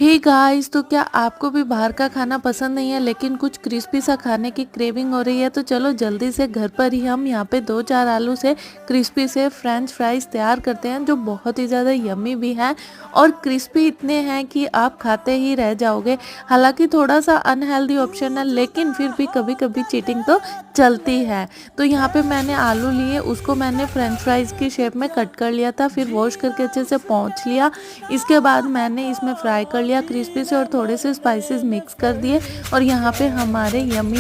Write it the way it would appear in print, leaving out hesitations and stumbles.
Hey guys, तो क्या आपको भी बाहर का खाना पसंद नहीं है लेकिन कुछ क्रिस्पी सा खाने की क्रेविंग हो रही है? तो चलो जल्दी से घर पर ही हम यहाँ पे 2-4 आलू से क्रिस्पी से फ्रेंच फ्राइज तैयार करते हैं, जो बहुत ही ज़्यादा यम्मी भी हैं और क्रिस्पी इतने हैं कि आप खाते ही रह जाओगे। हालांकि थोड़ा सा अनहेल्दी ऑप्शन है, लेकिन फिर भी कभी कभी चीटिंग तो चलती है। तो यहाँ पे मैंने आलू लिए, उसको मैंने फ्रेंच फ्राइज की शेप में कट कर लिया था, फिर वॉश करके अच्छे से पोंछ लिया। इसके बाद मैंने इसमें फ्राई कर लिया क्रिस्पी से और थोड़े से स्पाइसेस मिक्स कर दिए और यहाँ पे हमारे यम्मी